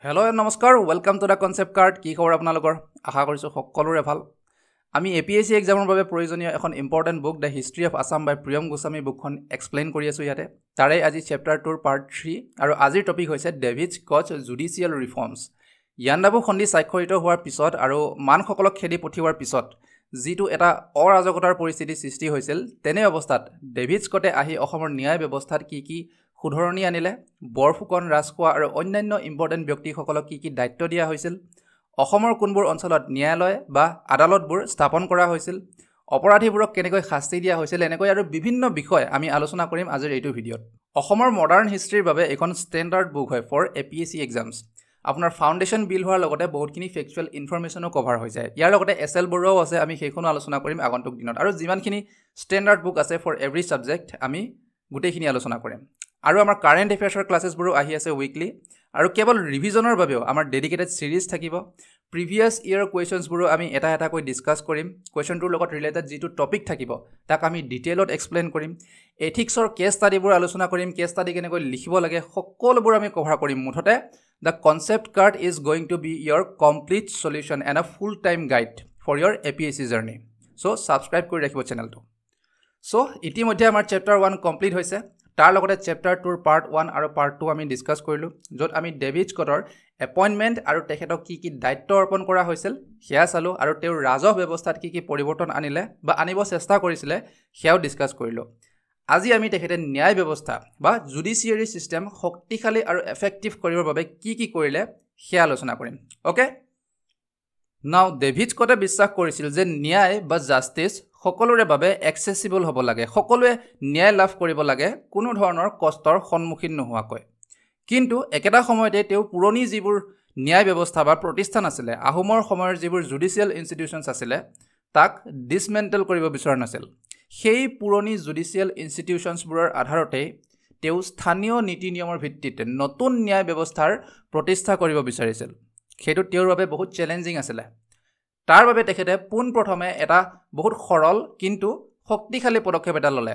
hello' নমস্কাৰ welcome to the concept card কি খবৰ আপোনালোকৰ আশা কৰিছোঁ সকলোৰে ভাল আমি APSC এক্সামৰ বাবে প্ৰয়োজনীয় এখন important book the history of Assam by Priyam Goswami বুকখন এক্সপ্লেইন কৰি আছোঁ ইয়াতে তাৰে আজি চেপ্টাৰ 2 পাৰ্ট 3 আৰু আজিৰ টপিক হৈছে David squats judicial reforms Yandabo সন্ধি স্বাক্ষৰিত হোৱাৰ পিছত আৰু মানসকলক খেদি পঠিওৱাৰ পিছত যিটো এটা অৰাজকতাৰ পৰিস্থিতি সৃষ্টি হৈছিল তেনে অৱস্থাত ডেভিড স্কটে আহি অসমৰ ন্যায় ব্যৱস্থাত কি সুধৰণি আনিলে বৰফুকন ৰাজখোৱা আৰু অন্যান্য ইম্পৰ্টেণ্ট ব্যক্তিসকলক কি দায়িত্ব দিয়া হৈছিল অসমৰ কোনবোৰ অঞ্চলত ন্যায়ালয় বা আদালতবোৰ স্থাপন কৰা হৈছিল অপৰাধীবোৰক কেনেকৈ শাস্তি দিয়া হৈছিল এনেকৈ আৰু বিভিন্ন বিষয় আমি আলোচনা কৰিম আজিৰ এইটো ভিডিঅ'ত অসমৰ মডাৰ্ণ হিষ্ট্ৰীৰ বাবে এখন ষ্টেণ্ডাৰ্ড বুক হয় ফৰ APSC এক্সামছ আপোনাৰ ফাউণ্ডেশ্যন বিল হোৱাৰ লগতে বহুতখিনি ফেক্সুৱেল ইনফৰমেশ্যনো কভাৰ হৈ যায় ইয়াৰ লগতে SL বৰুৱাও আছে আমি সেইখনো আলোচনা কৰিম আগন্তুক দিনত আৰু যিমানখিনি ষ্টেণ্ডাৰ্ড বুক আছে ফৰ এভৰি ছাবজেক্ট আমি গোটেইখিনি আলোচনা কৰিম আৰু আমাৰ কাৰেণ্ট এফেয়াৰ্ছৰ ক্লাছেছবোৰো আহি আছে উইকলি আৰু কেৱল ৰিভিজনৰ বাবেও আমাৰ ডেডিকেটেড সিৰিজ থাকিব প্ৰিভিয়াছ ইয়েৰ কুৱেশ্যনছবোৰো আমি এটা এটাকৈ ডিছকাছ কৰিম কুৱেশ্যনটোৰ লগত ৰিলেটেড যিটো টপিক থাকিব তাক আমি ডিটেইলত এক্সপ্লেইন কৰিম এথিক্সৰ কেছ ষ্টাডিবোৰ আলোচনা কৰিম কেছ ষ্টাডি কেনেকৈ লিখিব লাগে সকলোবোৰ আমি কভাৰ কৰিম মুঠতে the concept card is going to be your complete solution and a full time guide for your APSC journey so' subscribe কৰি ৰাখিব চেনেলটো চ' ইতিমধ্যে আমাৰ চেপ্টাৰ 1 কমপ্লিট হৈছে তাৰ লগতে চেপ্টাৰ 2 পাৰ্ট 1 আৰু পাৰ্ট 2 আমি ডিছকাছ কৰিলোঁ য'ত আমি ডেভিড স্কটৰ এপইণ্টমেণ্ট আৰু তেখেতক কি দায়িত্ব অৰ্পণ কৰা হৈছিল সেয়া চালোঁ আৰু তেওঁৰ ৰাজহ ব্যৱস্থাত কি পৰিৱৰ্তন আনিলে বা আনিব চেষ্টা কৰিছিলে সেয়াও ডিছকাছ কৰিলোঁ আজি আমি তেখেতে ন্যায় ব্যৱস্থা বা জুডিচিয়াৰী ছিষ্টেম শক্তিশালী আৰু এফেক্টিভ কৰিবৰ বাবে কি কৰিলে সেয়া আলোচনা কৰিম অ'কে নাও ডেভিড স্কটে বিশ্বাস কৰিছিল যে ন্যায় বা জাষ্টিছ সকলোৰে বাবে এক্সেচিবল হ'ব লাগে সকলোৱে ন্যায় লাভ কৰিব লাগে কোনো ধৰণৰ কষ্টৰ সন্মুখীন নোহোৱাকৈ কিন্তু একেটা সময়তে তেওঁ পুৰণি যিবোৰ ন্যায় ব্যৱস্থা বা প্ৰতিষ্ঠান আছিলে আহোমৰ সময়ৰ যিবোৰ জুডিচিয়েল ইনষ্টিটিউশ্যনছ আছিলে তাক ডিছমেণ্টেল কৰিব বিচৰা নাছিল সেই পুৰণি জুডিচিয়েল ইনষ্টিটিউশ্যনছবোৰৰ আধাৰতে তেওঁ স্থানীয় নীতি নিয়মৰ ভিত্তিত নতুন ন্যায় ব্যৱস্থাৰ প্ৰতিষ্ঠা কৰিব বিচাৰিছিল সেইটো তেওঁৰ বাবে বহুত চেলেঞ্জিং আছিলে তাৰ বাবে তেখেতে পোনপ্ৰথমে এটা বহুত সৰল কিন্তু শক্তিশালী পদক্ষেপ এটা ল'লে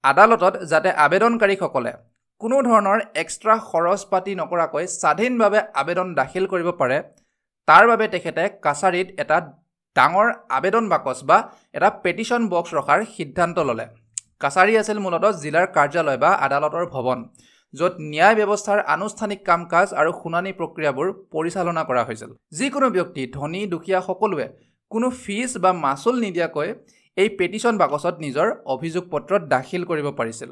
আদালতত যাতে আবেদনকাৰীসকলে কোনো ধৰণৰ এক্সট্ৰা খৰচ পাতি নকৰাকৈ স্বাধীনভাৱে আবেদন দাখিল কৰিব পাৰে তাৰ বাবে তেখেতে কাছাৰীত এটা ডাঙৰ আবেদন বাকচ বা এটা পেটিশ্যন বক্স ৰখাৰ সিদ্ধান্ত ল'লে কাছাৰী আছিল মূলতঃ জিলাৰ কাৰ্যালয় বা আদালতৰ ভৱন য'ত ন্যায় ব্যৱস্থাৰ আনুষ্ঠানিক কাম কাজ আৰু শুনানি প্ৰক্ৰিয়াবোৰ পৰিচালনা কৰা হৈছিল যিকোনো ব্যক্তি ধনী দুখীয়া সকলোৱে কোনো ফিজ বা মাচুল নিদিয়াকৈ এই পেটিশ্যন বাকচত নিজৰ অভিযোগ পত্ৰ দাখিল কৰিব পাৰিছিল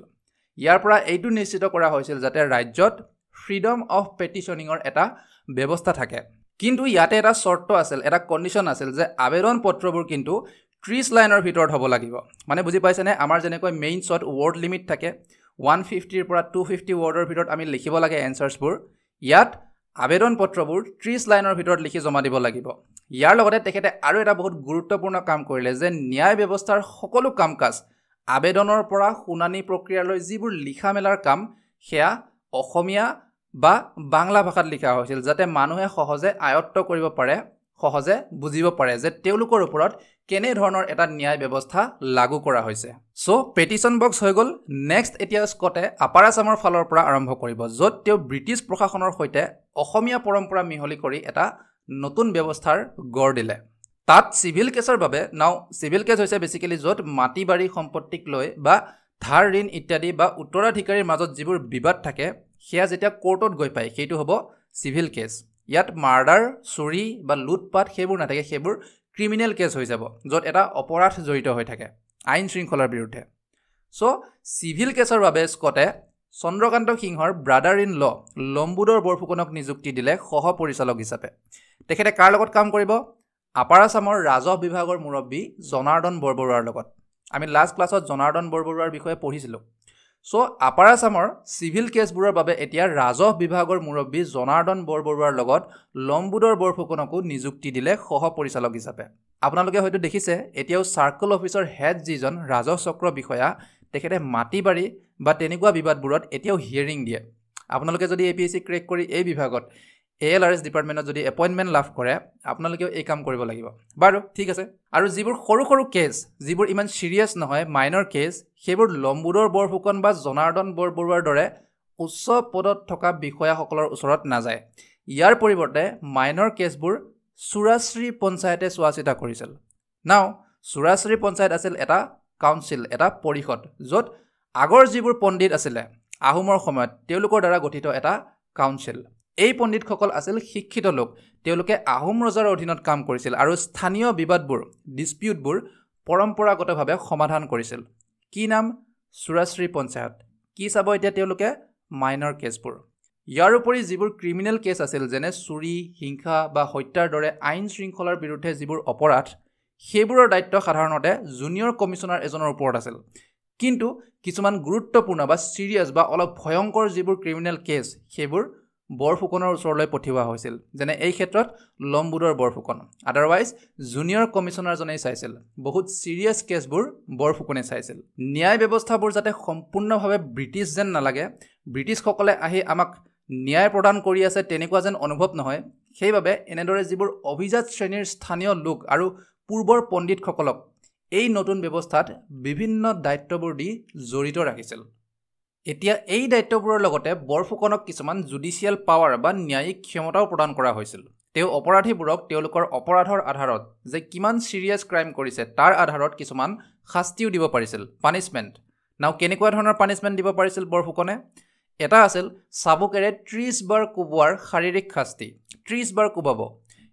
ইয়াৰ পৰা এইটো নিশ্চিত কৰা হৈছিল যাতে ৰাজ্যত ফ্ৰীডম অফ পেটিশ্যনিঙৰ এটা ব্যৱস্থা থাকে কিন্তু ইয়াতে এটা চৰ্ত আছিল এটা কণ্ডিশ্যন আছিল যে আবেদন পত্ৰবোৰ কিন্তু 30 লাইনৰ ভিতৰত হ'ব লাগিব মানে বুজি পাইছেনে আমাৰ যেনেকৈ মেইনছত ৱৰ্ড লিমিট থাকে 150 পৰা 250 ৱৰ্ডৰ ভিতৰত আমি লিখিব লাগে এনচাৰ্ছবোৰ ইয়াত আবেদন পত্ৰবোৰ 30 লাইনৰ ভিতৰত লিখি জমা দিব লাগিব ইয়াৰ লগতে তেখেতে আৰু এটা বহুত গুৰুত্বপূৰ্ণ কাম কৰিলে যে ন্যায় ব্যৱস্থাৰ সকলো কাম কাজ আবেদনৰ পৰা শুনানি প্ৰক্ৰিয়ালৈ যিবোৰ লিখা মেলাৰ কাম সেয়া অসমীয়া বা বাংলা ভাষাত লিখা হৈছিল যাতে মানুহে সহজে আয়ত্ত কৰিব পাৰে সহজে বুজিব পাৰে যে তেওঁলোকৰ ওপৰত কেনে ধৰণৰ এটা ন্যায় ব্যৱস্থা লাগু কৰা হৈছে সো পেটিশ্যন বক্স হৈ গ'ল নেক্সট এতিয়া স্কটে আপাৰ আছামৰ ফালৰ পৰা আৰম্ভ কৰিব য'ত তেওঁ ব্ৰিটিছ প্ৰশাসনৰ সৈতে অসমীয়া পৰম্পৰা মিহলি কৰি এটা নতুন ব্যৱস্থাৰ গঢ় দিলে তাত চিভিল কেছৰ বাবে নাও চিভিল কেছ হৈছে বেছিকেলি য'ত মাটি বাৰী সম্পত্তিক লৈ বা ধাৰ ঋণ ইত্যাদি বা উত্তৰাধিকাৰীৰ মাজত যিবোৰ বিবাদ থাকে সেয়া যেতিয়া কোৰ্টত গৈ পায় সেইটো হ'ব চিভিল কেছ ইয়াত মাৰ্ডাৰ চুৰি বা লুটপাট সেইবোৰ নাথাকে সেইবোৰ ক্ৰিমিনেল কেছ হৈ যাব য'ত এটা অপৰাধ জড়িত হৈ থাকে আইন শৃংখলাৰ বিৰুদ্ধে চ' চিভিল কেছৰ বাবে স্কটে চন্দ্ৰকান্ত সিংহৰ ব্ৰাদাৰ ইন ল লম্বুদৰ বৰফুকনক নিযুক্তি দিলে সহ পৰিচালক হিচাপে তেখেতে কাৰ লগত কাম কৰিব আপাৰ আছামৰ ৰাজহ বিভাগৰ মুৰব্বী জনাৰ্দন বৰবৰুৱাৰ লগত আমি লাষ্ট ক্লাছত জনাৰ্দন বৰবৰুৱাৰ বিষয়ে পঢ়িছিলোঁ চ' আপাৰ আছামৰ চিভিল কেছবোৰৰ বাবে এতিয়া ৰাজহ বিভাগৰ মুৰব্বী জনাৰ্দন বৰবৰুৱাৰ লগত লম্বুদৰ বৰফুকনকো নিযুক্তি দিলে সহ পৰিচালক হিচাপে আপোনালোকে হয়তো দেখিছে এতিয়াও চাৰ্কল অফিচৰ হেড যিজন ৰাজহ চক্ৰ বিষয়া তেখেতে মাটি বাৰী বা তেনেকুৱা বিবাদবোৰত এতিয়াও হিয়াৰিং দিয়ে আপোনালোকে যদি APSC ক্ৰেক কৰি এই বিভাগত ALRS ডিপাৰ্টমেণ্টত যদি এপইণ্টমেণ্ট লাভ কৰে আপোনালোকেও এই কাম কৰিব লাগিব বাৰু ঠিক আছে আৰু যিবোৰ সৰু সৰু কেছ যিবোৰ ইমান সিৰিয়াছ নহয় মাইনৰ কেছ সেইবোৰ লম্বুদৰ বৰফুকন বা জনাৰ্দন বৰবৰুৱাৰ দৰে উচ্চ পদত থকা বিষয়াসকলৰ ওচৰত নাযায় ইয়াৰ পৰিৱৰ্তে মাইনৰ কেছবোৰ সুৰাশ্ৰী পঞ্চায়তে চোৱা চিতা কৰিছিল নাও সুৰাশ্ৰী পঞ্চায়ত আছিল এটা কাউন্সিল এটা পৰিষদ য'ত আগৰ যিবোৰ পণ্ডিত আছিলে আহোমৰ সময়ত তেওঁলোকৰ দ্বাৰা গঠিত এটা কাউন্সিল এই পণ্ডিতসকল আছিল শিক্ষিত লোক তেওঁলোকে আহোম ৰজাৰ অধীনত কাম কৰিছিল আৰু স্থানীয় বিবাদবোৰ ডিসপিউটবোৰ পৰম্পৰাগতভাৱে সমাধান কৰিছিল কি নাম সুৰাশ্ৰী পঞ্চায়ত কি চাব এতিয়া তেওঁলোকে মাইনৰ কেছবোৰ ইয়াৰ উপৰি যিবোৰ ক্ৰিমিনেল কেছ আছিল যেনে চুৰি হিংসা বা হত্যাৰ দৰে আইন শৃংখলাৰ বিৰুদ্ধে যিবোৰ অপৰাধ সেইবোৰৰ দায়িত্ব সাধাৰণতে জুনিয়ৰ কমিছনাৰ এজনৰ ওপৰত আছিল কিন্তু কিছুমান গুৰুত্বপূৰ্ণ বা সিৰিয়াছ বা অলপ ভয়ংকৰ যিবোৰ ক্ৰিমিনেল কেছ সেইবোৰ বৰফুকনৰ ওচৰলৈ পঠিওৱা হৈছিল যেনে এই ক্ষেত্ৰত লম্বুদৰ বৰফুকন আদাৰৱাইজ জুনিয়ৰ কমিছনাৰজনেই চাইছিল বহুত সিৰিয়াছ কেছবোৰ বৰফুকনে চাইছিল ন্যায় ব্যৱস্থাবোৰ যাতে সম্পূৰ্ণভাৱে ব্ৰিটিছ যেন নালাগে ব্ৰিটিছসকলে আহি আমাক ন্যায় প্ৰদান কৰি আছে তেনেকুৱা যেন অনুভৱ নহয় সেইবাবে এনেদৰে যিবোৰ অভিজাত শ্ৰেণীৰ স্থানীয় লোক আৰু পূৰ্বৰ পণ্ডিতসকলক এই নতুন ব্যৱস্থাত বিভিন্ন দায়িত্ববোৰ দি জড়িত ৰাখিছিল এতিয়া এই দায়িত্ববোৰৰ লগতে বৰফুকনক কিছুমান জুডিচিয়েল পাৱাৰ বা ন্যায়িক ক্ষমতাও প্ৰদান কৰা হৈছিল তেওঁ অপৰাধীবোৰক তেওঁলোকৰ অপৰাধৰ আধাৰত যে কিমান সিৰিয়াছ ক্ৰাইম কৰিছে তাৰ আধাৰত কিছুমান শাস্তিও দিব পাৰিছিল পানিশমেণ্ট নাও কেনেকুৱা ধৰণৰ পানিশমেণ্ট দিব পাৰিছিল বৰফুকনে এটা আছিল চাবুকেৰে 30 বাৰ কোবোৱাৰ শাৰীৰিক শাস্তি 30 বাৰ কোবাব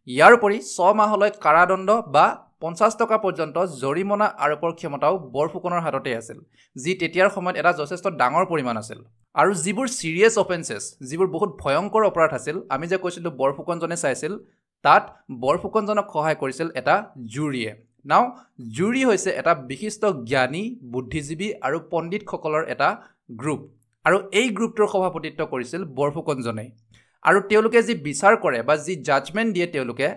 ইয়াৰ উপৰি 6 মাহলৈ কাৰাদণ্ড বা 50 টকা পৰ্যন্ত জৰিমনা আৰোপৰ ক্ষমতাও বৰফুকনৰ হাততে আছিল যি তেতিয়াৰ সময়ত এটা যথেষ্ট ডাঙৰ পৰিমাণ আছিল আৰু যিবোৰ সিৰিয়াছ অফেন্সেছ যিবোৰ বহুত ভয়ংকৰ অপৰাধ আছিল আমি যে কৈছিলোঁ বৰফুকনজনে চাইছিল তাত বৰফুকনজনক সহায় কৰিছিল এটা জুৰিয়ে নাও জুৰি হৈছে এটা বিশিষ্ট জ্ঞানী বুদ্ধিজীৱী আৰু পণ্ডিতসকলৰ এটা গ্ৰুপ আৰু এই গ্ৰুপটোৰ সভাপতিত্ব কৰিছিল বৰফুকনজনে আৰু তেওঁলোকে যি বিচাৰ কৰে বা যি জাজমেণ্ট দিয়ে তেওঁলোকে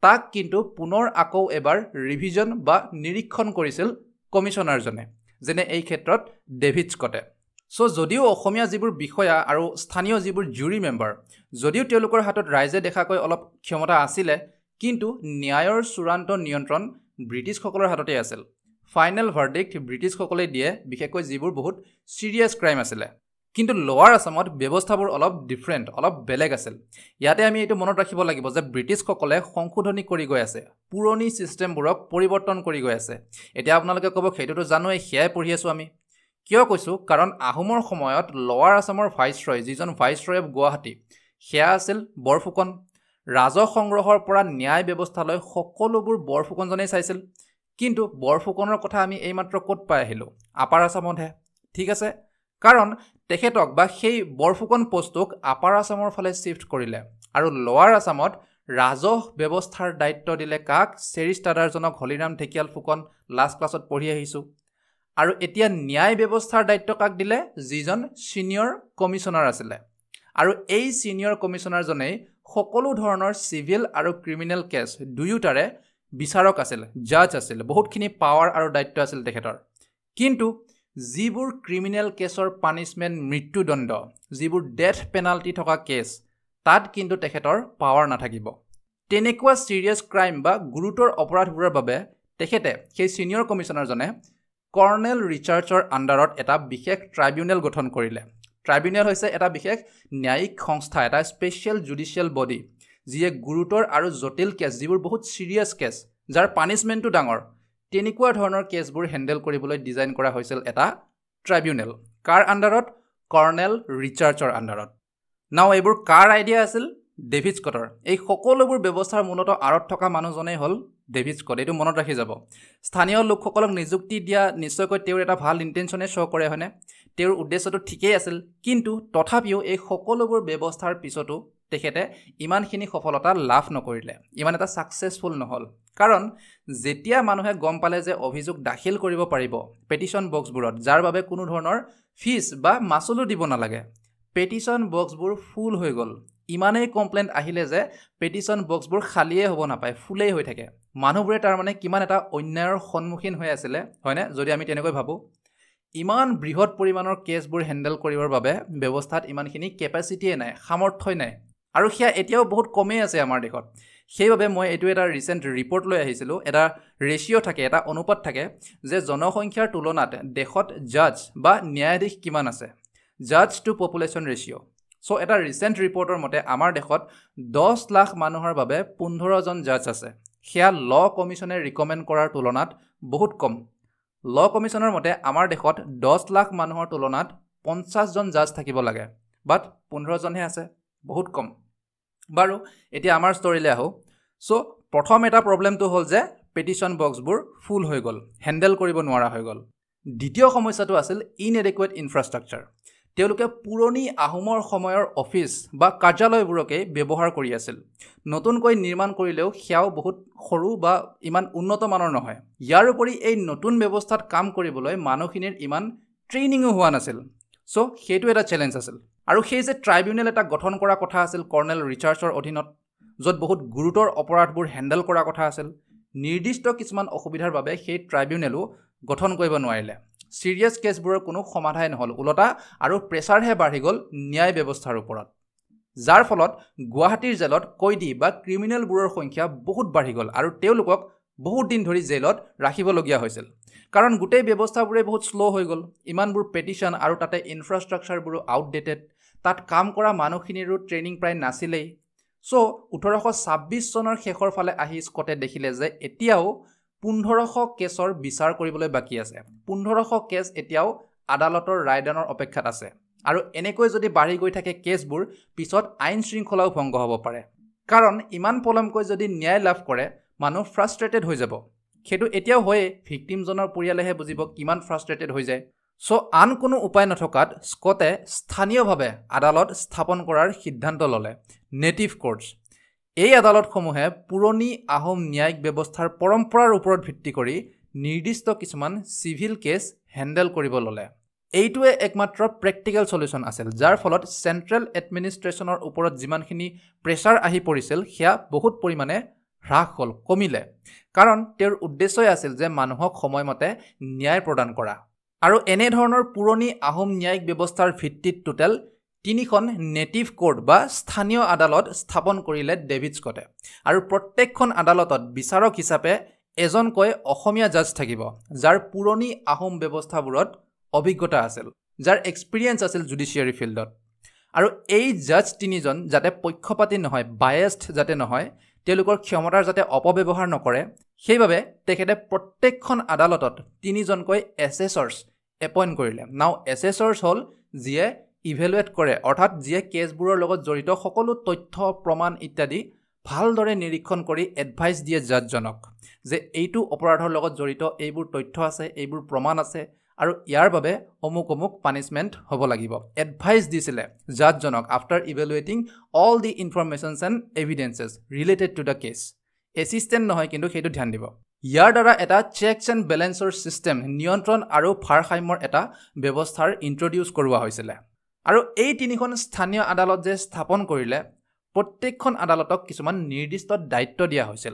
তাক কিন্তু পুনৰ আকৌ এবাৰ ৰিভিজন বা নিৰীক্ষণ কৰিছিল কমিছনাৰজনে যেনে এই ক্ষেত্ৰত ডেভিড স্কটে সো যদিও অসমীয়া যিবোৰ বিষয়া আৰু স্থানীয় যিবোৰ জুৰি মেম্বাৰ যদিও তেওঁলোকৰ হাতত ৰাইজে দেখাকৈ অলপ ক্ষমতা আছিলে কিন্তু ন্যায়ৰ চূড়ান্ত নিয়ন্ত্ৰণ ব্ৰিটিছসকলৰ হাততে আছিল ফাইনেল ভাৰ্ডিক্ট ব্ৰিটিছসকলে দিয়ে বিশেষকৈ যিবোৰ বহুত সিৰিয়াছ ক্ৰাইম আছিলে কিন্তু লোৱাৰ আসামত ব্যৱস্থাবোৰ অলপ ডিফাৰেণ্ট অলপ বেলেগ আছিল ইয়াতে আমি এইটো মনত ৰাখিব লাগিব যে ব্ৰিটিছসকলে সংশোধনী কৰি গৈ আছে পুৰণি সিস্টেমবোৰক পৰিৱৰ্তন কৰি গৈ আছে এতিয়া আপোনালোকে ক'ব সেইটোতো জানোই সেয়াই পঢ়ি আছো আমি কিয় কৈছো কাৰণ আহোমৰ সময়ত লোৱাৰ আসামৰ ভাইসৰয় যিজন ভাইসৰয় অফ গুৱাহাটী সেয়া আছিল বৰফুকন ৰাজহ সংগ্ৰহৰ পৰা ন্যায় ব্যৱস্থালৈ সকলোবোৰ বৰফুকনজনেই চাইছিল কিন্তু বৰফুকনৰ কথা আমি এইমাত্ৰ ক'ত পাই আহিলো আপাৰ আসামতহে ঠিক আছে কাৰণ তেখেতক বা সেই বৰফুকন পোষ্টক আপাৰ আসামৰ ফালে শিফট কৰিলে আৰু লোৱাৰ আসামত ৰাজহ ব্যৱস্থাৰ দায়িত্ব দিলে কাক চেৰিষ্টাডাৰজনক হলিৰাম ঢেকিয়াল ফুকন লাষ্ট ক্লাছত পঢ়ি আহিছো আৰু এতিয়া ন্যায় ব্যৱস্থাৰ দায়িত্ব কাক দিলে যিজন সিনিয়ৰ কমিছনাৰ আছিলে আৰু এই সিনিয়ৰ কমিছনাৰজনেই সকলো ধৰণৰ সিভিল আৰু ক্ৰিমিনেল কেছ দুয়োটাৰে বিচাৰক আছিল জাজ আছিল বহুতখিনি পাৱাৰ আৰু দায়িত্ব আছিল তেখেতৰ কিন্তু যিবোৰ ক্ৰিমিনেল কেছৰ পানিশমেণ্ট মৃত্যুদণ্ড যিবোৰ ডেথ পেনাল্টি থকা কেছ তাত কিন্তু তেখেতৰ পাৱাৰ নাথাকিব তেনেকুৱা সিৰিয়াছ ক্ৰাইম বা গুৰুতৰ অপৰাধবোৰৰ বাবে তেখেতে সেই সিনিয়ৰ কমিছনাৰজনে কৰ্নেল ৰিচাৰ্ডছৰ আণ্ডাৰত এটা বিশেষ ট্ৰাইব্যুনেল গঠন কৰিলে ট্ৰাইব্যুনেল হৈছে এটা বিশেষ ন্যায়িক সংস্থা এটা স্পেচিয়েল জুডিচিয়েল বডি যিয়ে গুৰুতৰ আৰু জটিল কেছ যিবোৰ বহুত সিৰিয়াছ কেছ যাৰ পানিশমেণ্টটো ডাঙৰ তেনেকুৱা ধৰণৰ কেছবোৰ হেণ্ডেল কৰিবলৈ ডিজাইন কৰা হৈছিল এটা ট্ৰাইব্যুনেল কাৰ আণ্ডাৰত কৰ্নেল ৰিচাৰ্ডছৰ আণ্ডাৰত নাও এইবোৰ কাৰ আইডিয়া আছিল ডেভিড স্কটৰ এই সকলোবোৰ ব্যৱস্থাৰ মূলত আঁৰত থকা মানুহজনেই হ'ল ডেভিড স্কট এইটো মনত ৰাখি যাব স্থানীয় লোকসকলক নিযুক্তি দিয়া নিশ্চয়কৈ তেওঁৰ এটা ভাল ইণ্টেনশ্যনে শ্ব' কৰে হয়নে তেওঁৰ উদ্দেশ্যটো ঠিকেই আছিল কিন্তু তথাপিও এই সকলোবোৰ ব্যৱস্থাৰ পিছতো তেখেতে ইমানখিনি সফলতা লাভ নকৰিলে ইমান এটা ছাকচেছফুল নহ'ল কাৰণ যেতিয়া মানুহে গম পালে যে অভিযোগ দাখিল কৰিব পাৰিব পেটিশ্যন বক্সবোৰত যাৰ বাবে কোনো ধৰণৰ ফিজ বা মাচুলো দিব নালাগে পেটিশ্যন বক্সবোৰ ফুল হৈ গ'ল ইমানেই কমপ্লেইণ্ট আহিলে যে পেটিশ্যন বক্সবোৰ খালিয়ে হ'ব নাপায় ফুলেই হৈ থাকে মানুহবোৰে তাৰমানে কিমান এটা অন্যায়ৰ সন্মুখীন হৈ আছিলে হয়নে যদি আমি তেনেকৈ ভাবোঁ ইমান বৃহৎ পৰিমাণৰ কেছবোৰ হেণ্ডেল কৰিবৰ বাবে ব্যৱস্থাত ইমানখিনি কেপাচিটিয়ে নাই সামৰ্থ্যই নাই আৰু সেয়া এতিয়াও বহুত কমেই আছে আমাৰ দেশত সেইবাবে মই এইটো এটা ৰিসেন্ট ৰিপৰ্ট লৈ আহিছিলোঁ এটা ৰেচিঅ' থাকে এটা অনুপাত থাকে যে জনসংখ্যাৰ তুলনাত দেশত জাজ বা ন্যায়াধীশ কিমান আছে জাজ টু পপুলেশ্যন ৰেচিঅ' সো এটা ৰিসেন্ট ৰিপৰ্টৰ মতে আমাৰ দেশত 10 লাখ মানুহৰ বাবে 15 জন জাজ আছে সেয়া ল কমিশনে ৰিকমেণ্ড কৰাৰ তুলনাত বহুত কম ল কমিশনৰ মতে আমাৰ দেশত 10 লাখ মানুহৰ তুলনাত 50 জন জাজ থাকিব লাগে বাট 15 জনহে আছে বহুত কম বাৰু এতিয়া আমাৰ ষ্টৰীলৈ আহো সো প্ৰথম এটা প্ৰবলেমটো হ'ল যে পেটিশন বক্সবোৰ ফুল হৈ গ'ল হেণ্ডেল কৰিব নোৱাৰা হৈ গ'ল দ্বিতীয় সমস্যাটো আছিল ইনএডিকুৱেট ইনফ্ৰাষ্ট্ৰাকচাৰ তেওঁলোকে পুৰণি আহোমৰ সময়ৰ অফিচ বা কাৰ্যালয়বোৰকে ব্যৱহাৰ কৰি আছিল নতুনকৈ নিৰ্মাণ কৰিলেও সেয়াও বহুত সৰু বা ইমান উন্নত মানৰ নহয় ইয়াৰ উপৰি এই নতুন ব্যৱস্থাত কাম কৰিবলৈ মানুহখিনিৰ ইমান ট্ৰেইনিংও হোৱা নাছিল সো সেইটো এটা চ্যালেঞ্জ আছিল আৰু সেই যে ট্ৰাইব্যুনেল এটা গঠন কৰা কথা আছিল কৰ্নেল ৰিচাৰ্ডছৰ অধীনত য'ত বহুত গুৰুতৰ অপৰাধবোৰ হেণ্ডেল কৰা কথা আছিল নিৰ্দিষ্ট কিছুমান অসুবিধাৰ বাবে সেই ট্ৰাইব্যুনেলো গঠন কৰিব নোৱাৰিলে সিৰিয়াছ কেছবোৰৰ কোনো সমাধান নহল উলটা আৰু প্ৰেছাৰহে বাঢ়ি গ'ল ন্যায় ব্যৱস্থাৰ ওপৰত যাৰ ফলত গুৱাহাটীৰ জেলত কয়দী বা ক্ৰিমিনেলবোৰৰ সংখ্যা বহুত বাঢ়ি গ'ল আৰু তেওঁলোকক বহুত দিন ধৰি জেলত ৰাখিবলগীয়া হৈছিল কাৰণ গোটেই ব্যৱস্থাবোৰে বহুত স্লো হৈ গ'ল ইমানবোৰ পেটিশন আৰু তাতে ইনফ্ৰাষ্ট্ৰাকচাৰবোৰো আউটডেটেড তাত কাম কৰা মানুহখিনিৰো ট্ৰেইনিং প্ৰায় নাছিলেই সো 1826 চনৰ শেষৰ ফালে আহি স্কটে দেখিলে যে এতিয়াও 1500 কেছৰ বিচাৰ কৰিবলৈ বাকী আছে 1500 কেছ এতিয়াও আদালতৰ ৰায়দানৰ অপেক্ষাত আছে আৰু এনেকৈ যদি বাঢ়ি গৈ থাকে কেছবোৰ পিছত আইন শৃংখলাও ভংগ হ'ব পাৰে কাৰণ ইমান পলমকৈ যদি ন্যায় লাভ কৰে মানুহ ফ্ৰাষ্ট্ৰেটেড হৈ যাব সেইটো এতিয়াও হয় ভিকটিমজনৰ পৰিয়ালেহে বুজিব কিমান ফ্ৰাষ্ট্ৰেটেড হৈ যায় সো আন কোনো উপায় নথকাত স্কটে স্থানীয়ভাৱে আদালত স্থাপন কৰাৰ সিদ্ধান্ত ল'লে নেটিভ কোৰ্টছ এই আদালতসমূহে পুৰণি আহোম ন্যায়িক ব্যৱস্থাৰ পৰম্পৰাৰ ওপৰত ভিত্তি কৰি নিৰ্দিষ্ট কিছুমান সিভিল কেছ হেণ্ডেল কৰিব ল'লে এইটোৱে একমাত্ৰ প্ৰেক্টিকেল সলিউশন আছিল যাৰ ফলত চেন্ট্ৰেল এডমিনিষ্ট্ৰেশ্যনৰ ওপৰত যিমানখিনি প্ৰেছাৰ আহি পৰিছিল সেয়া বহুত পৰিমাণে হ্ৰাস হ'ল কমিলে কাৰণ তেওঁৰ উদ্দেশ্যই আছিল যে মানুহক সময়মতে ন্যায় প্ৰদান কৰা আৰু এনে ধৰণৰ পুৰণি আহোম ন্যায়িক ব্যৱস্থাৰ ভিত্তিত টোটেল 3খন নেটিভ কোৰ্ট বা স্থানীয় আদালত স্থাপন কৰিলে ডেভিড স্কটে আৰু প্ৰত্যেকখন আদালতত বিচাৰক হিচাপে এজনকৈ অসমীয়া জাজ থাকিব যাৰ পুৰণি আহোম ব্যৱস্থাবোৰত অভিজ্ঞতা আছিল যাৰ এক্সপিৰিয়েন্স আছিল জুডিচিয়াৰী ফিল্ডত আৰু এই জাজ তিনিজন যাতে পক্ষপাতী নহয় বায়াসড যাতে নহয় তেওঁলোকৰ ক্ষমতাৰ যাতে অপব্যৱহাৰ নকৰে সেইবাবে তেখেতে প্ৰত্যেকখন আদালতত 3জনকৈ এছেছৰ্ছ এপইণ্ট কৰিলে নাও এছেছৰ্ছ হ'ল যিয়ে ইভেলুৱেট কৰে অৰ্থাৎ যিয়ে কেছবোৰৰ লগত জড়িত সকলো তথ্য প্ৰমাণ ইত্যাদি ভালদৰে নিৰীক্ষণ কৰি এডভাইচ দিয়ে জাজজনক যে এইটো অপৰাধৰ লগত জড়িত এইবোৰ তথ্য আছে এইবোৰ প্ৰমাণ আছে আৰু ইয়াৰ বাবে অমুক পানিশমেণ্ট হ'ব লাগিব এডভাইচ দিছিলে জাজজনক after evaluating all the informations and evidences related to the case assistant নহয় কিন্তু সেইটো ধ্যান দিব ইয়াৰ দ্বাৰা এটা চেকছ এণ্ড বেলেঞ্চৰ ছিষ্টেম নিয়ন্ত্ৰণ আৰু ভাৰসাম্যৰ এটা ব্যৱস্থাৰ ইন্ট্ৰডিউচ কৰোৱা হৈছিলে আৰু এই 3খন স্থানীয় আদালত যে স্থাপন কৰিলে প্ৰত্যেকখন আদালতক কিছুমান নিৰ্দিষ্ট দায়িত্ব দিয়া হৈছিল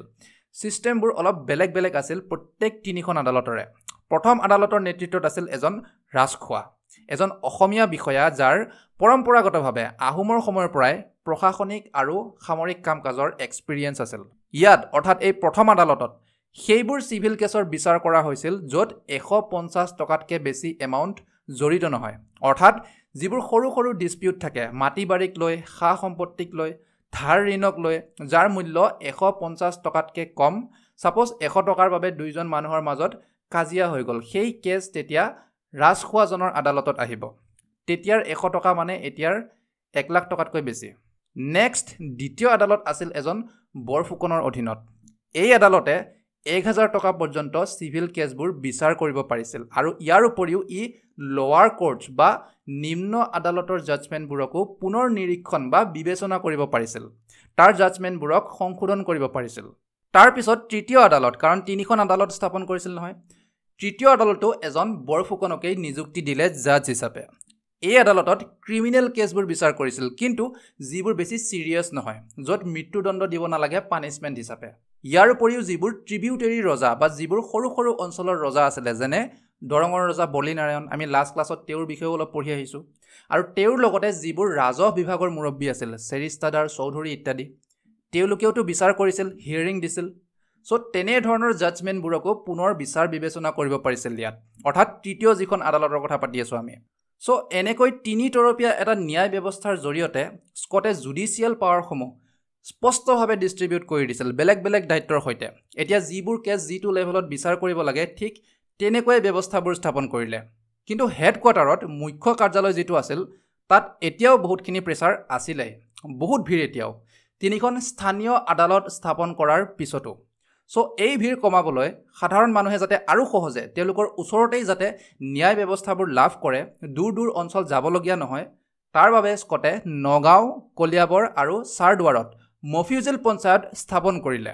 সিস্টেমবোৰ অলপ বেলেগ বেলেগ আছিল প্ৰত্যেক 3খন আদালতৰে প্ৰথম আদালতৰ নেতৃত্বত আছিল এজন ৰাজখোৱা এজন অসমীয়া বিষয়া যাৰ পৰম্পৰাগতভাৱে আহোমৰ সময়ৰ পৰাই প্ৰশাসনিক আৰু সামৰিক কাম-কাজৰ এক্সপিৰিয়েন্স আছিল ইয়াত অৰ্থাৎ এই প্ৰথম আদালতত সেইবোৰ সিভিল কেছৰ বিচাৰ কৰা হৈছিল য'ত 150 টকাতকৈ বেছি এমাউণ্ট জড়িত নহয় অৰ্থাৎ যিবোৰ সৰু সৰু ডিসপিউট থাকে মাটি বাৰীক লৈ খা সম্পত্তিক লৈ ধাৰ ঋণক লৈ যাৰ মূল্য 150 টকাতকৈ কম সাপোজ 100 টকাৰ বাবে দুইজন মানুহৰ মাজত কাজিয়া হৈ গ'ল সেই কেছ তেতিয়া ৰাজখোৱাজনৰ আদালতত আহিব তেতিয়াৰ 100 টকা মানে এতিয়াৰ 1 লাখ টকাতকৈ বেছি নেক্সট দ্বিতীয় আদালত আছিল এজন বৰফুকনৰ অধীনত এই আদালতে 1000 টকা পৰ্যন্ত সিভিল কেছবোৰ বিচাৰ কৰিব পাৰিছিল আৰু ইয়াৰ উপৰিও ই লোৱাৰ কোৰ্টছ বা নিম্ন আদালতৰ জাজমেণ্টবোৰকো পুনৰ নিৰীক্ষণ বা বিবেচনা কৰিব পাৰিছিল তাৰ জাজমেণ্টবোৰক সংশোধন কৰিব পাৰিছিল তাৰ পিছত তৃতীয় আদালত কাৰণ 3খন আদালত স্থাপন কৰিছিল নহয় তৃতীয় আদালতো এজন বৰফুকনকেই নিযুক্তি দিলে জাজ হিচাপে এই আদালতত ক্ৰিমিনেল কেছবোৰ বিচাৰ কৰিছিল কিন্তু যিবোৰ বেছি সিৰিয়াছ নহয় য'ত মৃত্যুদণ্ড দিব নালাগে পানিশমেণ্ট হিচাপে ইয়াৰ উপৰিও যিবোৰ ট্ৰিবিউটাৰী ৰজা বা যিবোৰ সৰু সৰু অঞ্চলৰ ৰজা আছিলে যেনে দৰঙৰ ৰজা বলিনাৰায়ণ আমি লাষ্ট ক্লাছত তেওঁৰ বিষয়েও অলপ পঢ়ি আহিছোঁ আৰু তেওঁৰ লগতে যিবোৰ ৰাজহ বিভাগৰ মুৰব্বী আছিল চেৰিষ্টাদাৰ চৌধুৰী ইত্যাদি তেওঁলোকেওতো বিচাৰ কৰিছিল হিয়াৰিং দিছিল চ' তেনেধৰণৰ জাজমেণ্টবোৰকো পুনৰ বিচাৰ বিবেচনা কৰিব পাৰিছিল ইয়াত অৰ্থাৎ তৃতীয় যিখন আদালতৰ কথা পাতি আছোঁ আমি চ' এনেকৈ তিনিতৰপীয়া এটা ন্যায় ব্যৱস্থাৰ জৰিয়তে স্কটে জুডিচিয়েল পাৱাৰসমূহ স্পষ্টভাৱে ডিষ্ট্ৰিবিউট কৰি দিছিল বেলেগ বেলেগ দায়িত্বৰ সৈতে এতিয়া যিবোৰ কেছ যিটো লেভেলত বিচাৰ কৰিব লাগে ঠিক তেনেকুৱাই ব্যৱস্থাবোৰ স্থাপন কৰিলে কিন্তু হেডকোৱাৰ্টাৰত মুখ্য কাৰ্যালয় যিটো আছিল তাত এতিয়াও বহুতখিনি প্ৰেছাৰ আছিলে বহুত ভিৰ এতিয়াও তিনিখন স্থানীয় আদালত স্থাপন কৰাৰ পিছতো চ' এই ভিৰ কমাবলৈ সাধাৰণ মানুহে যাতে আৰু সহজে তেওঁলোকৰ ওচৰতেই যাতে ন্যায় ব্যৱস্থাবোৰ লাভ কৰে দূৰ দূৰ অঞ্চল যাবলগীয়া নহয় তাৰ বাবে স্কটে নগাঁও কলিয়াবৰ আৰু চাৰদুৱাৰত মফিউজেল পঞ্চায়ত স্থাপন কৰিলে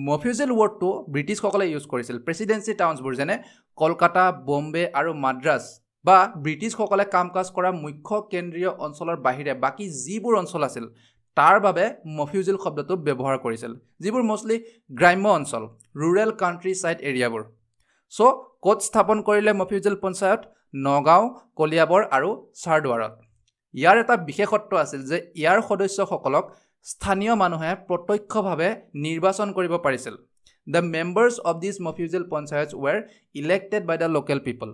মফিউজেল ৱৰ্ডটো ব্ৰিটিছসকলে ইউজ কৰিছিল প্ৰেচিডেঞ্চি টাউনছবোৰ যেনে কলকাতা বম্বে আৰু মাদ্ৰাছ বা ব্ৰিটিছসকলে কাম কাজ কৰা মুখ্য কেন্দ্ৰীয় অঞ্চলৰ বাহিৰে বাকী যিবোৰ অঞ্চল আছিল তাৰ বাবে মফিউজেল শব্দটো ব্যৱহাৰ কৰিছিল যিবোৰ মোষ্টলি গ্ৰাম্য অঞ্চল ৰুৰেল কাণ্ট্ৰি ছাইড এৰিয়াবোৰ চ' ক'ত স্থাপন কৰিলে মফিউজেল পঞ্চায়ত নগাঁও কলিয়াবৰ আৰু চাৰদুৱাৰত ইয়াৰ এটা বিশেষত্ব আছিল যে ইয়াৰ সদস্যসকলক স্থানীয় মানুহে প্ৰত্যক্ষভাৱে নিৰ্বাচন কৰিব পাৰিছিল the members of this mofussil panchayats were elected by the local people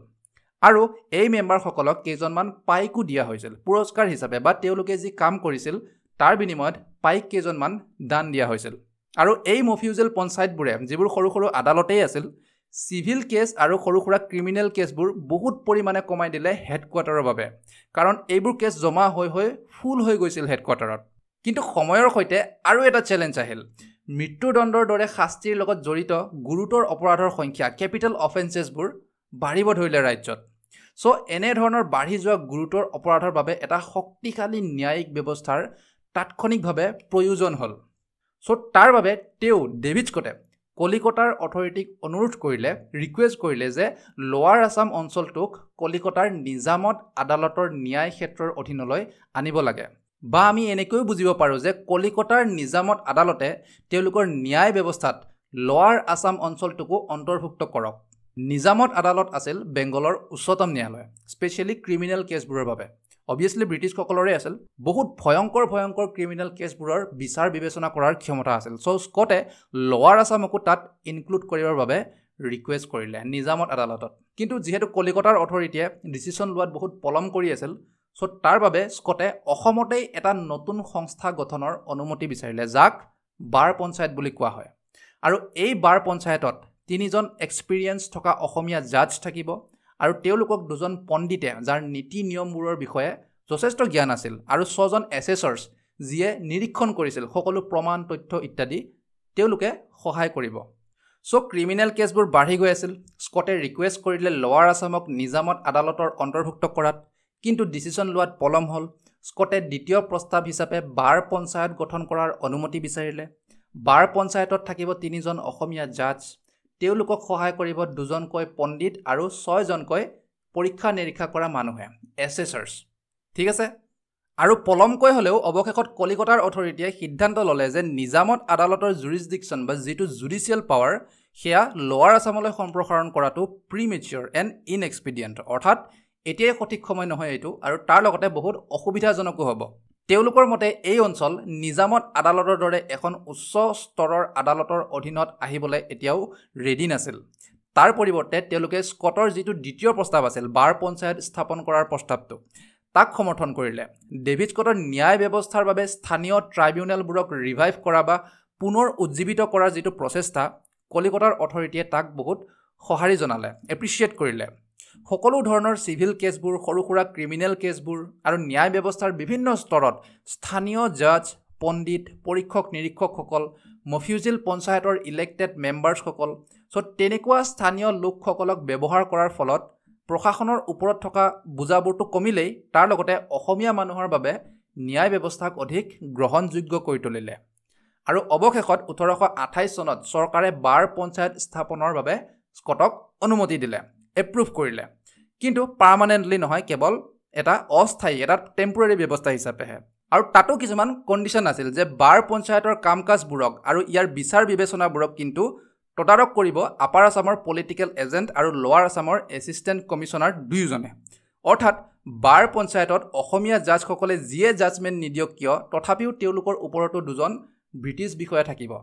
আৰু এই মেম্বাৰসকলক কেইজনমান পাইকো দিয়া হৈছিল পুৰস্কাৰ হিচাপে বা তেওঁলোকে যি কাম কৰিছিল তাৰ বিনিময়ত পাইক কেইজনমান দান দিয়া হৈছিল আৰু এই মফিউজেল পঞ্চায়তবোৰে যিবোৰ সৰু সৰু আদালতেই আছিল চিভিল কেছ আৰু সৰু সুৰা ক্ৰিমিনেল কেছবোৰ বহুত পৰিমাণে কমাই দিলে হেডকোৱাৰ্টাৰৰ বাবে কাৰণ এইবোৰ কেছ জমা হৈ ফুল হৈ গৈছিল হেডকোৱাৰ্টাৰত কিন্তু সময়ৰ সৈতে আৰু এটা চেলেঞ্জ আহিল মৃত্যুদণ্ডৰ দৰে শাস্তিৰ লগত জড়িত গুৰুতৰ অপৰাধৰ সংখ্যা কেপিটেল অফেন্সেছবোৰ বাঢ়িব ধৰিলে ৰাজ্যত চ' এনেধৰণৰ বাঢ়ি যোৱা গুৰুতৰ অপৰাধৰ বাবে এটা শক্তিশালী ন্যায়িক ব্যৱস্থাৰ তাৎক্ষণিকভাৱে প্ৰয়োজন হ'ল চ' তাৰ বাবে ডেভিড স্কটে কলিকতাৰ অথৰিটিক অনুৰোধ কৰিলে ৰিকুৱেষ্ট কৰিলে যে লোৱাৰ আছাম অঞ্চলটোক কলিকতাৰ নিজামত আদালতৰ ন্যায় ক্ষেত্ৰৰ অধীনলৈ আনিব লাগে বা আমি এনেকৈও বুজিব পাৰোঁ যে কলিকতাৰ নিজামত আদালতে তেওঁলোকৰ ন্যায় ব্যৱস্থাত লোৱাৰ আছাম অঞ্চলটোকো অন্তৰ্ভুক্ত কৰক নিজামত আদালত আছিল বেংগলৰ উচ্চতম ন্যায়ালয় স্পেচিয়েলি ক্ৰিমিনেল কেছবোৰৰ বাবে অবভিয়াছলি ব্ৰিটিছসকলৰে আছিল বহুত ভয়ংকৰ ক্ৰিমিনেল কেছবোৰৰ বিচাৰ বিবেচনা কৰাৰ ক্ষমতা আছিল চ' স্কটে লোৱাৰ আছামকো তাত ইনক্লুড কৰিবৰ বাবে ৰিকুৱেষ্ট কৰিলে নিজামত আদালতত কিন্তু যিহেতু কলিকতাৰ অথৰিটিয়ে ডিচিশ্যন লোৱাত বহুত পলম কৰি আছিল চ' তাৰ বাবে স্কটে অসমতেই এটা নতুন সংস্থা গঠনৰ অনুমতি বিচাৰিলে যাক বাৰ পঞ্চায়ত বুলি কোৱা হয় আৰু এই বাৰ পঞ্চায়তত তিনিজন এক্সপিৰিয়েঞ্চ থকা অসমীয়া জাজ থাকিব আৰু তেওঁলোকক দুজন পণ্ডিতে যাৰ নীতি নিয়মবোৰৰ বিষয়ে যথেষ্ট জ্ঞান আছিল আৰু 6জন এছেছৰ্ছ যিয়ে নিৰীক্ষণ কৰিছিল সকলো প্ৰমাণ তথ্য ইত্যাদি তেওঁলোকে সহায় কৰিব চ' ক্ৰিমিনেল কেছবোৰ বাঢ়ি গৈ আছিল স্কটে ৰিকুৱেষ্ট কৰিলে লোৱাৰ আছামক নিজামত আদালতৰ অন্তৰ্ভুক্ত কৰাত কিন্তু ডিচিশ্যন লোৱাত পলম হ'ল স্কটে দ্বিতীয় প্ৰস্তাৱ হিচাপে বাৰ পঞ্চায়ত গঠন কৰাৰ অনুমতি বিচাৰিলে বাৰ পঞ্চায়তত থাকিব 3জন অসমীয়া জাজ তেওঁলোকক সহায় কৰিব 2জনকৈ পণ্ডিত আৰু 6জনকৈ পৰীক্ষা নিৰীক্ষা কৰা মানুহে এছেছৰ্ছ ঠিক আছে আৰু পলমকৈ হ'লেও অৱশেষত কলিকতাৰ অথৰিটিয়ে সিদ্ধান্ত ল'লে যে নিজামত আদালতৰ জুৰিছডিকশ্যন বা যিটো জুডিচিয়েল পাৱাৰ সেয়া লোৱাৰ আছামলৈ সম্প্ৰসাৰণ কৰাটো প্ৰিমেচিয়ৰ এণ্ড ইনএক্সপিডিয়েণ্ট অৰ্থাৎ এতিয়াই সঠিক সময় নহয় এইটো আৰু তাৰ লগতে বহুত অসুবিধাজনকো হ'ব তেওঁলোকৰ মতে এই অঞ্চল নিজামত আদালতৰ দৰে এখন উচ্চ স্তৰৰ আদালতৰ অধীনত আহিবলৈ এতিয়াও ৰেডি নাছিল তাৰ পৰিৱৰ্তে তেওঁলোকে স্কটৰ যিটো দ্বিতীয় প্ৰস্তাৱ আছিল বাৰ পঞ্চায়ত স্থাপন কৰাৰ প্ৰস্তাৱটো তাক সমৰ্থন কৰিলে ডেভিড স্কটৰ ন্যায় ব্যৱস্থাৰ বাবে স্থানীয় ট্ৰাইব্যুনেলবোৰক ৰিভাইভ কৰা বা পুনৰ উজ্জীৱিত কৰাৰ যিটো প্ৰচেষ্টা কলিকতাৰ অথৰিটিয়ে তাক বহুত সঁহাৰি জনালে এপ্ৰিচিয়েট কৰিলে সকলো ধৰণৰ চিভিল কেছবোৰ সৰু সুৰা ক্ৰিমিনেল কেছবোৰ আৰু ন্যায় ব্যৱস্থাৰ বিভিন্ন স্তৰত স্থানীয় জাজ পণ্ডিত পৰীক্ষক নিৰীক্ষকসকল মফিউজেল পঞ্চায়তৰ ইলেক্টেড মেম্বাৰ্ছসকল চ' তেনেকুৱা স্থানীয় লোকসকলক ব্যৱহাৰ কৰাৰ ফলত প্ৰশাসনৰ ওপৰত থকা বুজাবোৰটো কমিলেই তাৰ লগতে অসমীয়া মানুহৰ বাবে ন্যায় ব্যৱস্থাক অধিক গ্ৰহণযোগ্য কৰি তুলিলে আৰু অৱশেষত 1828 চনত চৰকাৰে বাৰ পঞ্চায়ত স্থাপনৰ বাবে স্কটক অনুমতি দিলে এপ্ৰুভ কৰিলে কিন্তু পাৰ্মানেণ্টলি নহয় কেৱল এটা অস্থায়ী এটা টেম্পৰেৰী ব্যৱস্থা হিচাপেহে আৰু তাতো কিছুমান কণ্ডিশ্যন আছিল যে বাৰ পঞ্চায়তৰ কাম কাজবোৰক আৰু ইয়াৰ বিচাৰ বিবেচনাবোৰক কিন্তু তদাৰক কৰিব আপাৰ আছামৰ পলিটিকেল এজেণ্ট আৰু লোৱাৰ আছামৰ এছিষ্টেণ্ট কমিশ্যনাৰ দুয়োজনে অৰ্থাৎ বাৰ পঞ্চায়তত অসমীয়া জাজসকলে যিয়ে জাজমেণ্ট নিদিয়ক কিয় তথাপিও তেওঁলোকৰ ওপৰতো দুজন ব্ৰিটিছ বিষয়া থাকিব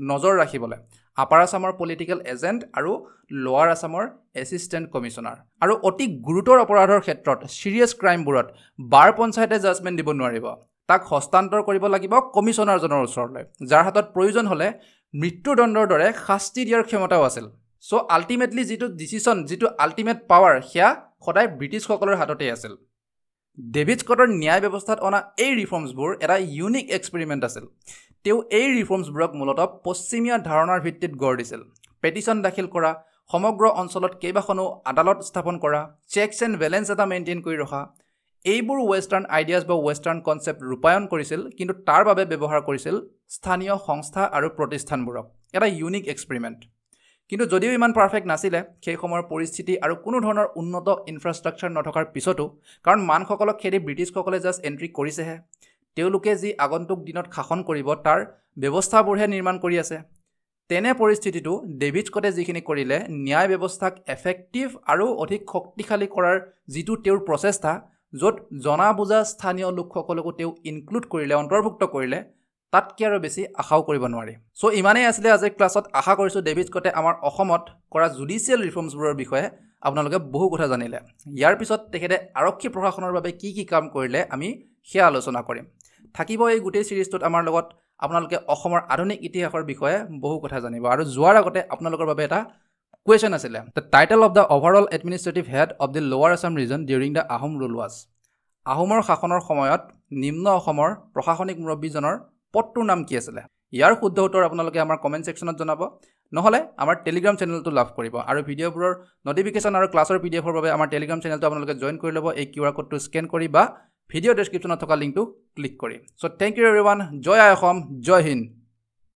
নজৰ ৰাখিবলৈ আপাৰ আছামৰ পলিটিকেল এজেণ্ট আৰু লোৱাৰ আছামৰ এছিষ্টেণ্ট কমিশ্যনাৰ আৰু অতি গুৰুতৰ অপৰাধৰ ক্ষেত্ৰত চিৰিয়াছ ক্ৰাইমবোৰত বাৰ পঞ্চায়তে জাজমেণ্ট দিব নোৱাৰিব তাক হস্তান্তৰ কৰিব লাগিব কমিশ্যনাৰজনৰ ওচৰলৈ যাৰ হাতত প্ৰয়োজন হ'লে মৃত্যুদণ্ডৰ দৰে শাস্তি দিয়াৰ ক্ষমতাও আছিল চ' আল্টিমেটলি যিটো ডিচিশ্যন যিটো আল্টিমেট পাৱাৰ সেয়া সদায় ব্ৰিটিছসকলৰ হাততেই আছিল ডেভিড স্কটৰ ন্যায় ব্যৱস্থাত অনা এই ৰিফৰ্মছবোৰ এটা ইউনিক এক্সপেৰিমেণ্ট আছিল তেওঁ এই ৰিফৰ্মছবোৰক মূলতঃ পশ্চিমীয়া ধাৰণাৰ ভিত্তিত গঢ় দিছিল পেটিশ্যন দাখিল কৰা সমগ্ৰ অঞ্চলত কেইবাখনো আদালত স্থাপন কৰা চেকছ এণ্ড বেলেঞ্চ এটা মেইনটেইন কৰি ৰখা এইবোৰ ৱেষ্টাৰ্ণ আইডিয়াছ বা ৱেষ্টাৰ্ণ কনচেপ্ট ৰূপায়ণ কৰিছিল কিন্তু তাৰ বাবে ব্যৱহাৰ কৰিছিল স্থানীয় সংস্থা আৰু প্ৰতিষ্ঠানবোৰক এটা ইউনিক এক্সপেৰিমেণ্ট কিন্তু যদিও ইমান পাৰফেক্ট নাছিলে সেই সময়ৰ পৰিস্থিতি আৰু কোনো ধৰণৰ উন্নত ইনফ্ৰাষ্ট্ৰাকচাৰ নথকাৰ পিছতো কাৰণ মানসকলক খেদি ব্ৰিটিছসকলে জাষ্ট এণ্ট্ৰি কৰিছেহে তেওঁলোকে যি আগন্তুক দিনত শাসন কৰিব তাৰ ব্যৱস্থাবোৰহে নিৰ্মাণ কৰি আছে তেনে পৰিস্থিতিটো ডেভিড স্কটে যিখিনি কৰিলে ন্যায় ব্যৱস্থাক এফেক্টিভ আৰু অধিক শক্তিশালী কৰাৰ যিটো তেওঁৰ প্ৰচেষ্টা য'ত জনা বুজা স্থানীয় লোকসকলকো তেওঁ ইনক্লুড কৰিলে অন্তৰ্ভুক্ত কৰিলে তাতকৈ আৰু বেছি আশাও কৰিব নোৱাৰি চ' ইমানেই আছিলে আজিৰ ক্লাছত আশা কৰিছোঁ ডেভিড স্কটে আমাৰ অসমত কৰা জুডিচিয়েল ৰিফৰ্মছবোৰৰ বিষয়ে আপোনালোকে বহু কথা জানিলে ইয়াৰ পিছত তেখেতে আৰক্ষী প্ৰশাসনৰ বাবে কি কি কাম কৰিলে আমি সেয়া আলোচনা কৰিম থাকিব এই গোটেই ছিৰিজটোত আমাৰ লগত আপোনালোকে অসমৰ আধুনিক ইতিহাসৰ বিষয়ে বহু কথা জানিব আৰু যোৱাৰ আগতে আপোনালোকৰ বাবে এটা কুৱেশ্যন আছিলে the title of the overall administrative head of the lower Assam region during the Ahom rule was আহোমৰ শাসনৰ সময়ত নিম্ন অসমৰ প্ৰশাসনিক মুৰব্বীজনৰ পদটোৰ নাম কি আছিলে ইয়াৰ শুদ্ধ উত্তৰ আপোনালোকে আমাৰ কমেণ্ট ছেকশ্যনত জনাব নহ'লে আমাৰ টেলিগ্ৰাম চেনেলটো লাভ কৰিব আৰু ভিডিঅ'বোৰৰ নটিফিকেশ্যন আৰু ক্লাছৰ পিডিএফৰ বাবে আমাৰ টেলিগ্ৰাম চেনেলটো আপোনালোকে জইন কৰি ল'ব এই QR কোডটো স্কেন কৰি বা ভিডিঅ' ডেছক্ৰিপশ্যনত থকা লিংকটো ক্লিক কৰি চ' থেংক ইউ এভৰিৱান জয় আই অসম জয় হিন্দ